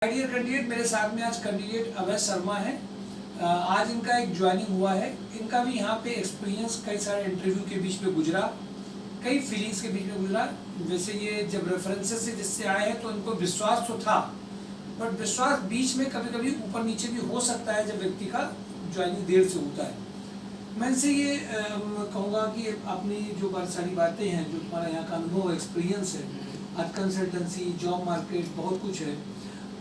Dear candidate, मेरे साथ में आज कैंडिडेट अभय शर्मा है। आज इनका एक ज्वाइनिंग हुआ है। इनका भी यहाँ पे एक्सपीरियंस कई सारे इंटरव्यू के बीच में गुजरा, कई फीलिंग्स के बीच में गुजरा। वैसे ये जब रेफरेंसेस से जिससे आए हैं तो इनको विश्वास तो था, बट विश्वास बीच में कभी कभी ऊपर नीचे भी हो सकता है जब व्यक्ति का ज्वाइनिंग देर से होता है। मैं इनसे ये कहूँगा कि अपनी जो बहुत सारी बातें हैं, जो तुम्हारा यहाँ का अनुभव एक्सपीरियंस है, आज कंसल्टेंसी, जॉब मार्केट, बहुत कुछ है,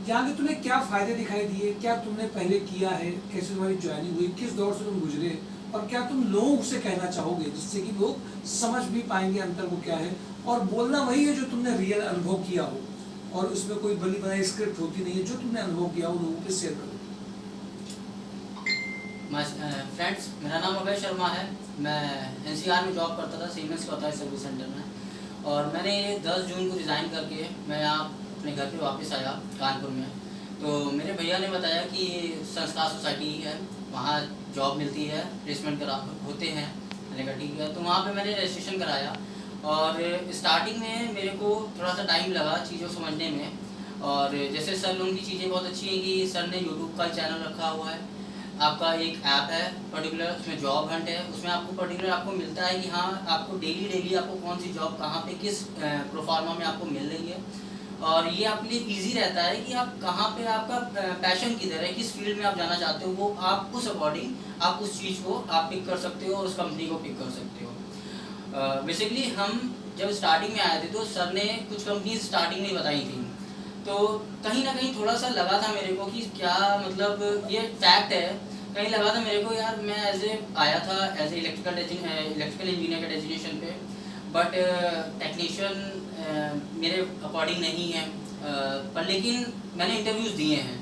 यहाँ के तुम्हें क्या फ़ायदे दिखाई दिए, क्या तुमने पहले किया है, कैसे तुम्हारी ज्वाइनिंग हुई, किस दौर से तुम गुजरे, और क्या तुम लोगों से कहना चाहोगे जिससे कि लोग समझ भी पाएंगे अंतर वो क्या है। और बोलना वही है जो तुमने रियल अनुभव किया हो, और उसमें कोई बनी बनाई स्क्रिप्ट होती नहीं है। जो तुमने अनुभव किया हो लोगों पे शेयर करो। फ्रेंड्स, मेरा नाम अभय शर्मा है। मैं एनसीआर में जॉब करता था, सीमेंस का होता है सर्विस सेंटर में। और मैंने 10 जून को रिज़ाइन करके मैं यहाँ अपने घर पे वापस आया कानपुर में। तो मेरे भैया ने बताया कि संस्कार सोसाइटी है, वहाँ जॉब मिलती है, प्लेसमेंट होते हैं। मैंने कहा ठीक है, तो वहाँ पे मैंने रजिस्ट्रेशन कराया। और स्टार्टिंग में मेरे को थोड़ा सा टाइम लगा चीज़ों समझने में। और जैसे सर लोगों की चीज़ें बहुत अच्छी हैं कि सर ने यूट्यूब का चैनल रखा हुआ है, आपका एक ऐप है पर्टिकुलर, उसमें जॉब हंट है, उसमें आपको पर्टिकुलर आपको मिलता है कि हाँ आपको डेली आपको कौन सी जॉब कहाँ पे किस प्रोफार्मा में आपको मिल रही है। और ये आपके लिए इजी रहता है कि आप कहाँ पे आपका पैशन किधर है, किस फील्ड में आप जाना चाहते हो, वो आप उस अकॉर्डिंग आप उस चीज़ को आप पिक कर सकते हो और उस कंपनी को पिक कर सकते हो। बेसिकली हम जब स्टार्टिंग में आए थे तो सर ने कुछ कंपनीज स्टार्टिंग में बताई थी, तो कहीं ना कहीं थोड़ा सा लगा था मेरे को कि क्या मतलब ये फैक्ट है। कहीं लगा था मेरे को यार, मैं आया था एज इलेक्ट्रिकल इंजीनियर के डेजिग्नेशन पे, बट टेक्नीशियन मेरे अकॉर्डिंग नहीं है। पर लेकिन मैंने इंटरव्यूज़ दिए हैं।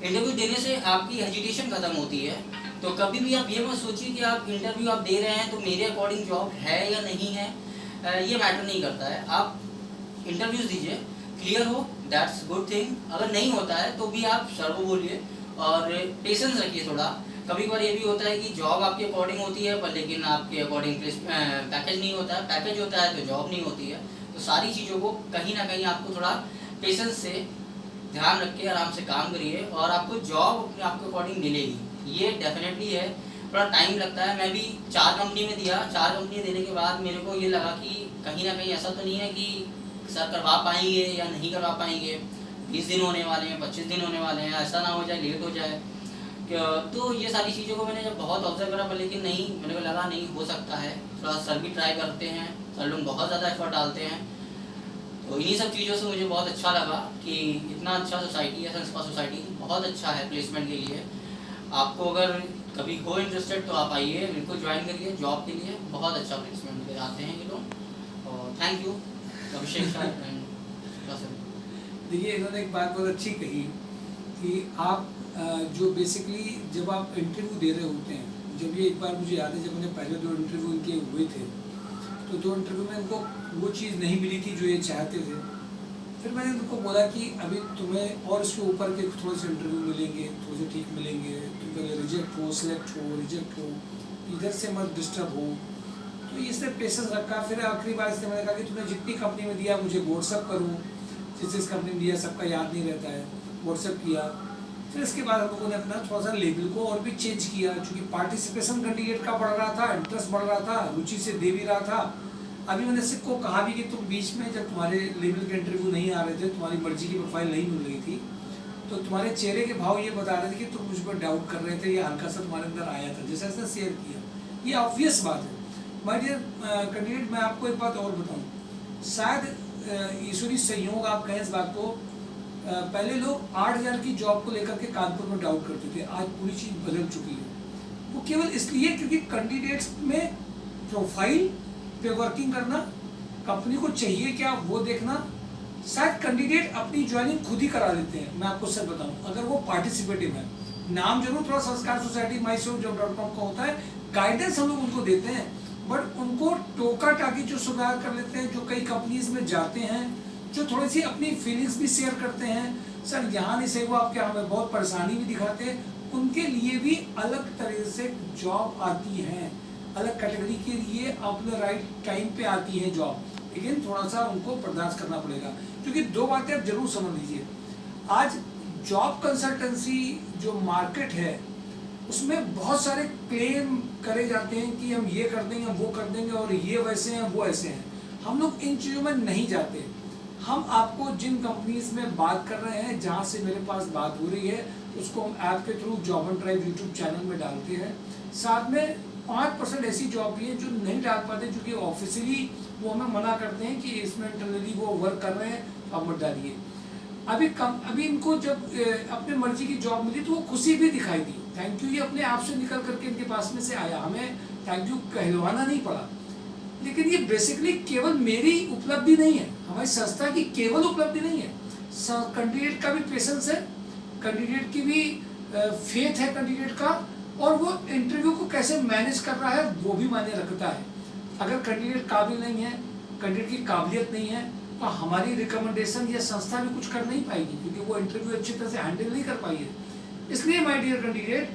इंटरव्यू देने से आपकी हेजिटेशन ख़त्म होती है। तो कभी भी आप ये मत सोचिए कि आप इंटरव्यू आप दे रहे हैं तो मेरे अकॉर्डिंग जॉब है या नहीं है, ये मैटर नहीं करता है। आप इंटरव्यूज़ दीजिए, क्लियर हो दैट्स गुड थिंग। अगर नहीं होता है तो भी आप सर को बोलिए और पेशेंस रखिए थोड़ा। कभी कभार ये भी होता है कि जॉब आपके अकॉर्डिंग होती है पर लेकिन आपके अकॉर्डिंग पैकेज नहीं होता है, पैकेज होता है तो जॉब नहीं होती है। तो सारी चीज़ों को कहीं ना कहीं आपको थोड़ा पेशेंस से ध्यान रख के आराम से काम करिए और आपको जॉब आपके अकॉर्डिंग मिलेगी, ये डेफिनेटली है। थोड़ा टाइम लगता है। मैं भी 4 कंपनी में दिया, 4 कंपनी देने के बाद मेरे को ये लगा कि कहीं ना कहीं ऐसा तो नहीं है कि सर करवा पाएंगे या नहीं करवा पाएंगे। 20 दिन होने वाले हैं, 25 दिन होने वाले हैं, ऐसा ना हो जाए लेट हो जाए। तो ये सारी चीज़ों को मैंने जब बहुत ऑब्जर्व करा, पर लेकिन नहीं, मेरे को लगा नहीं हो सकता है। थोड़ा सर भी ट्राई करते हैं, सर लोग बहुत ज़्यादा एफर्ट डालते हैं। तो इन्हीं सब चीज़ों से मुझे बहुत अच्छा लगा कि इतना अच्छा सोसाइटी है, संस्कार सोसाइटी बहुत अच्छा है प्लेसमेंट के लिए। आपको अगर कभी हो इंटरेस्टेड तो आप आइए, बिल्कुल ज्वाइन करिए जॉब के लिए। बहुत अच्छा प्लेसमेंट ले आते हैं ये लोग। और थैंक यू अभिषेक सर। देखिए, इन्होंने एक बात बहुत अच्छी कही कि आप जो बेसिकली जब आप इंटरव्यू दे रहे होते हैं, जब ये एक बार मुझे याद है जब मैंने पहले 2 इंटरव्यू इनके हुए थे तो 2 इंटरव्यू में इनको वो चीज़ नहीं मिली थी जो ये चाहते थे। फिर मैंने उनको बोला कि अभी तुम्हें और इसके ऊपर के थोड़े से इंटरव्यू मिलेंगे, थोड़े से ठीक मिलेंगे, तुम पहले रिजेक्ट हो, सिलेक्ट हो, रिजेक्ट हो, इधर से मत डिस्टर्ब हो। तो इसने पेशेंस रखा। फिर आखिरी बार इसने मैंने कहा कि तुमने जितनी कंपनी में दिया मुझे व्हाट्सअप करूँ, जिस कंपनी में दिया सबका याद नहीं रहता है, व्हाट्सअप किया। फिर इसके बाद हम लोगों ने अपना थोड़ा सा लेवल को और भी चेंज किया, क्योंकि पार्टिसिपेशन कैंडिडेट का बढ़ रहा था, इंटरेस्ट बढ़ रहा था, रुचि से दे भी रहा था। अभी मैंने सिक्को कहा भी कि तुम बीच में जब तुम्हारे लेवल के इंटरव्यू नहीं आ रहे थे, तुम्हारी मर्जी की प्रोफाइल नहीं मिल रही थी, तो तुम्हारे चेहरे के भाव ये बता रहे थे कि तुम मुझ पर डाउट कर रहे थे, या हल्का सा तुम्हारे अंदर आया था, जैसा इसने शेयर किया। ये ऑब्वियस बात है। माय डियर कैंडिडेट, मैं आपको एक बात और बताऊँ, शायद ईश्वरी संयोग आप कहें इस बात को, पहले लोग 8,000 की जॉब को लेकर के कानपुर में डाउट करते थे, आज पूरी चीज़ बदल चुकी है। वो केवल इसलिए क्योंकि कैंडिडेट्स में प्रोफाइल पे वर्किंग करना, कंपनी को चाहिए क्या वो देखना, शायद कैंडिडेट अपनी ज्वाइनिंग खुद ही करा लेते हैं। मैं आपको सच बताऊं, अगर वो पार्टिसिपेटिव है, नाम जरूर थोड़ा संस्कार सोसाइटी myself.com का होता है, गाइडेंस हम लोग उनको देते हैं, बट उनको टोका टाकी जो सुधार कर लेते हैं, जो कई कंपनीज में जाते हैं, जो थोड़ी सी अपनी फीलिंग्स भी शेयर करते हैं, सर यहाँ नहीं सही हुआ, आपके हमें बहुत परेशानी भी दिखाते हैं, उनके लिए भी अलग तरह से जॉब आती है, अलग कैटेगरी के लिए अपने राइट टाइम पे आती है जॉब। लेकिन थोड़ा सा उनको बर्दाश्त करना पड़ेगा, क्योंकि 2 बातें आप जरूर समझ लीजिए। आज जॉब कंसल्टेंसी जो मार्केट है उसमें बहुत सारे क्लेम करे जाते हैं कि हम ये कर देंगे, वो कर देंगे, और ये वैसे हैं, वो ऐसे हैं। हम लोग इन चीज़ों में नहीं जाते। हम आपको जिन कंपनीज में बात कर रहे हैं, जहाँ से मेरे पास बात हो रही है, उसको हम ऐप के through job and drive YouTube channel में डालते हैं। साथ में 5% ऐसी जॉब भी है जो नहीं डाल पाते, क्योंकि ऑफिशियली वो हमें मना करते हैं कि इसमें इंटरनली वो वर्क कर रहे हैं, आप मत डालिए। अभी इनको जब अपने मर्जी की जॉब मिली तो वो खुशी भी दिखाई दी, थैंक यू ये अपने आप से निकल करके इनके पास में से आया, हमें थैंक यू कहलवाना नहीं पड़ा। लेकिन ये बेसिकली केवल मेरी उपलब्धि नहीं है, हमारी संस्था की केवल उपलब्धि नहीं है, कैंडिडेट का भी पेशेंस है, कैंडिडेट की भी फेथ है कैंडिडेट का, और वो इंटरव्यू को कैसे मैनेज कर रहा है वो भी मायने रखता है। अगर कैंडिडेट काबिल नहीं है, कैंडिडेट की काबिलियत नहीं है, तो हमारी रिकमेंडेशन या संस्था भी कुछ कर नहीं पाएगी, क्योंकि वो इंटरव्यू अच्छी तरह से हैंडल नहीं कर पाई है। इसलिए माय डियर कैंडिडेट,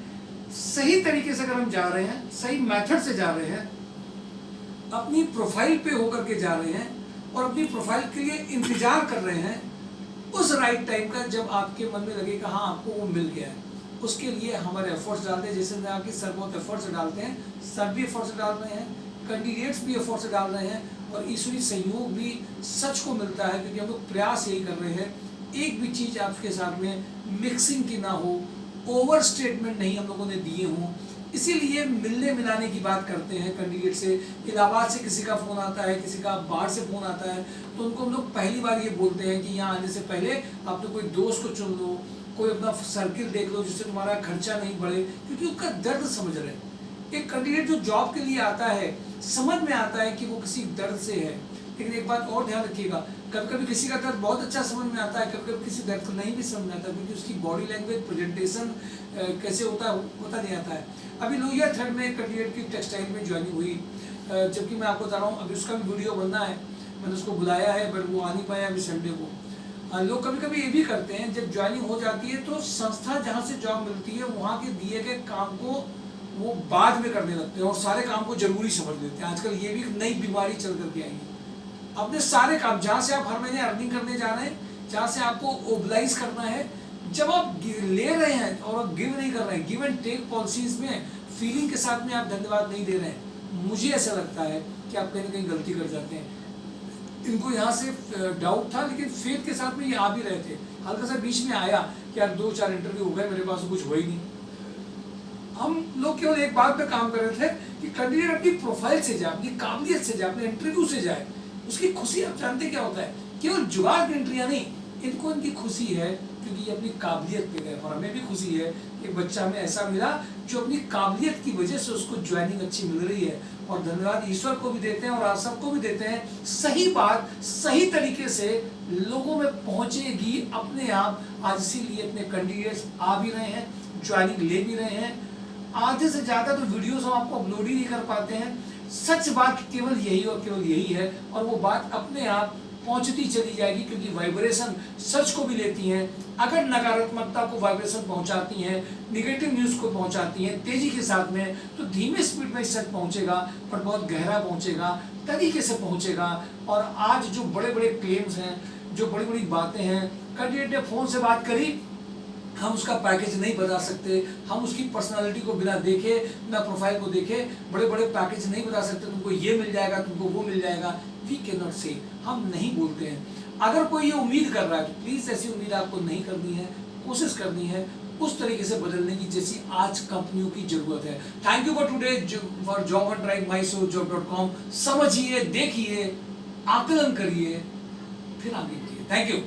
सही तरीके से अगर हम जा रहे हैं, सही मेथड से जा रहे हैं, अपनी प्रोफाइल पे होकर के जा रहे हैं और अपनी प्रोफाइल के लिए इंतजार कर रहे हैं उस राइट टाइम का, जब आपके मन में लगेगा हाँ आपको वो मिल गया है, उसके लिए हमारे एफर्ट्स डालते हैं। जैसे कि सर बहुत एफर्ट्स डालते हैं, सर भी एफर्ट्स डाल रहे हैं, कैंडिडेट्स भी एफर्ट्स डाल रहे हैं, और ईश्वरीय सहयोग भी सच को मिलता है, क्योंकि हम लोग प्रयास यही कर रहे हैं एक भी चीज़ आपके साथ में मिक्सिंग की ना हो, ओवर स्टेटमेंट नहीं हम लोगों ने दिए हों। इसीलिए मिलने मिलाने की बात करते हैं कैंडिडेट से। इलाहाबाद से किसी का फ़ोन आता है, किसी का बाहर से फ़ोन आता है, तो उनको हम लोग पहली बार ये बोलते हैं कि यहाँ आने से पहले आपने कोई दोस्त को चुन लो, कोई अपना सर्किल देख लो जिससे तुम्हारा खर्चा नहीं बढ़े, क्योंकि उसका दर्द समझ रहे हैं। एक कैंडिडेट जो जॉब के लिए आता है, समझ में आता है कि वो किसी दर्द से है। लेकिन एक बात और ध्यान रखिएगा, कभी कभी किसी का दर्द बहुत अच्छा समझ में आता है, कभी कभी किसी दर्द को नहीं भी समझ में आता, क्योंकि उसकी बॉडी लैंग्वेज, प्रेजेंटेशन कैसे होता है पता नहीं आता है। अभी लोहिया थ्रेड में एक कैंडिडेट की टेक्सटाइल में ज्वाइनिंग हुई, जबकि मैं आपको बता रहा हूँ अभी उसका भी वीडियो बनना है, मैंने उसको बुलाया है, बट वो आ नहीं पाया अभी संडे को। लोग कभी कभी ये भी करते हैं, जब ज्वाइनिंग हो जाती है तो संस्था जहाँ से जॉब मिलती है वहाँ के दिए गए काम को वो बाद में करने लगते हैं और सारे काम को जरूरी समझ लेते हैं। आजकल ये भी नई बीमारी चल करके आई है। अपने सारे काम, जहाँ से आप हर महीने अर्निंग करने जा रहे हैं, जहाँ से आपको ओबलाइज करना है, जब आप ले रहे हैं और गिव नहीं कर रहे हैं, गिव एंड टेक पॉलिसीज में फीलिंग के साथ में आप धन्यवाद नहीं दे रहे हैं, मुझे ऐसा लगता है कि आप कहीं ना कहीं गलती कर जाते हैं। इनको यहाँ से डाउट था, लेकिन फेथ के साथ में ये आ भी रहे थे। हल्का सा बीच में आया कि यार 2-4 इंटरव्यू हो गए, मेरे पास कुछ हो ही नहीं। हम लोग केवल एक बात पे काम कर रहे थे कि कैंडिडेट अपनी प्रोफाइल से जाए, अपनी काबिलियत से जाए, अपने इंटरव्यू से जाए। उसकी खुशी आप जानते क्या होता है, केवल जुगाड़ की एंट्रियाँ नहीं, इनको इनकी खुशी है क्योंकि ये अपनी काबिलियत पे गए। और हमें भी खुशी है कि बच्चा हमें ऐसा मिला जो अपनी काबिलियत की वजह से उसको ज्वाइनिंग अच्छी मिल रही है। और धन्यवाद ईश्वर को भी देते हैं और आप सबको भी देते हैं। सही बात सही तरीके से लोगों में पहुंचेगी अपने आप। आज इसीलिए इतने कैंडिडेट्स आ भी रहे हैं, ज्वाइनिंग ले भी रहे हैं। आधे से ज़्यादा तो वीडियोस हम आपको अपलोड ही नहीं कर पाते हैं। सच बात केवल यही और केवल यही है, और वो बात अपने आप पहुंचती चली जाएगी, क्योंकि वाइब्रेशन सच को भी लेती हैं। अगर नकारात्मकता को वाइब्रेशन पहुंचाती हैं, निगेटिव न्यूज़ को पहुंचाती हैं तेजी के साथ में, तो धीमे स्पीड में सच पहुंचेगा, पर बहुत गहरा पहुंचेगा, तरीके से पहुंचेगा। और आज जो बड़े बड़े क्लेम्स हैं, जो बड़ी बड़ी बातें हैं, कैंडिडेट ने फ़ोन से बात करी, हम उसका पैकेज नहीं बता सकते, हम उसकी पर्सनालिटी को बिना देखे, बिना प्रोफाइल को देखे बड़े बड़े पैकेज नहीं बता सकते। तुमको ये मिल जाएगा, तुमको वो मिल जाएगा, वी कैन नॉट से, हम नहीं बोलते हैं। अगर कोई ये उम्मीद कर रहा है तो प्लीज़ ऐसी उम्मीद आपको नहीं करनी है, कोशिश करनी है उस तरीके से बदलने की जैसी आज कंपनियों की जरूरत है। Thank you for today for job and drive myshowjob.com। समझिए, देखिए, आकलन करिए, फिर आगे बढ़िए। Thank you.